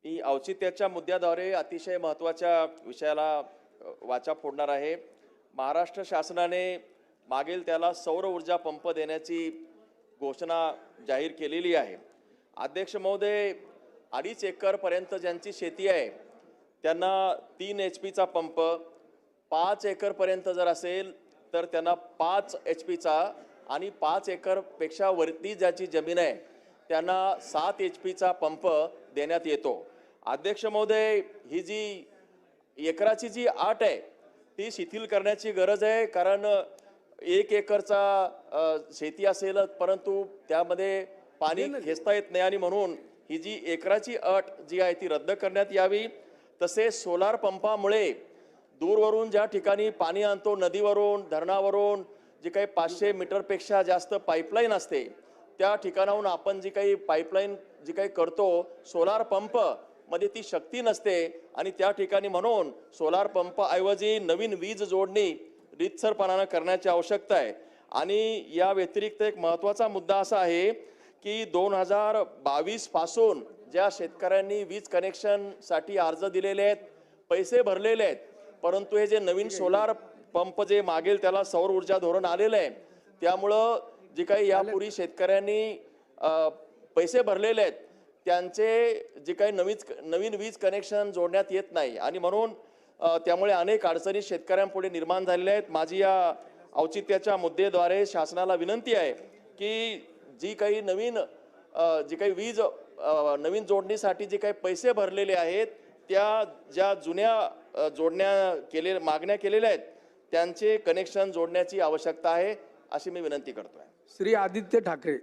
ही औचित्याच्या मुद्द्याद्वारे अतिशय महत्त्वाच्या विषयाला वाचा फोडणार आहे। महाराष्ट्र शासनाने मागेल त्याला सौर ऊर्जा पंप देण्याची घोषणा जाहीर केलेली आहे। अध्यक्ष महोदय, 2.5 एकर पर्यंत ज्यांची शेती आहे त्यांना 3 HP चा पंप, 5 एकर पर्यंत जर असेल तर त्यांना 5 HP चा आणि 5 एकर पेक्षा वरती ज्याची जमीन आहे त्यांना 7 HP चा पंप देण्यात येतो। अध्यक्ष महोदय, ही जी एकराची जी अट आहे ती शिथिल करण्याची गरज आहे, कारण 1 एकरचा शेती असेल परंतु त्यामध्ये पाणी खेचता येत नाही आणि म्हणून ही जी एकराची अट जी आहे ती रद्द करण्यात यावी। तसे सोलार पंपामुळे दूरवरून ज्या ठिकाणी पाणी आणतो, नदीवरून, धरणावरून, जी काही 500 मीटरपेक्षा जास्त पाईपलाईन असते त्या ठिकाणाहून आपण जी काही पाईपलाईन जी काही करतो, सोलार पंप मध्ये ती शक्ती नसते आणि त्या ठिकाणी म्हणून सोलार पंप ऐवजी नवीन वीज जोडणी रीतसरपणाने करण्याची आवश्यकता आहे। आणि या व्यतिरिक्त एक महत्त्वाचा मुद्दा असा आहे की 2022 पासून ज्या शेतकऱ्यांनी वीज कनेक्शन साठी अर्ज दिलेले आहेत, पैसे भरलेले आहेत, परंतु हे जे नवीन सोलार पंप जे मागेल त्याला सौर ऊर्जा धोरण आलेलं आहे, त्यामुळं जे काही यापूर्वी शेतकऱ्यांनी पैसे भरलेले आहेत त्यांचे जे काही नवीन वीज कनेक्शन जोडण्यात येत नाही आणि म्हणून त्यामुळे अनेक अडचणी शेतकऱ्यांपुढे निर्माण झालेल्या आहेत। माझी या औचित्याच्या मुद्द्याद्वारे शासनाला विनंती आहे की जी काही वीज नवीन जोडणीसाठी जे काही पैसे भरलेले आहेत त्या ज्या जुन्या मागण्या केलेल्या आहेत त्यांचे कनेक्शन जोडण्याची आवश्यकता आहे, अशी मी विनंती करतोय। श्री आदित्य ठाकरे।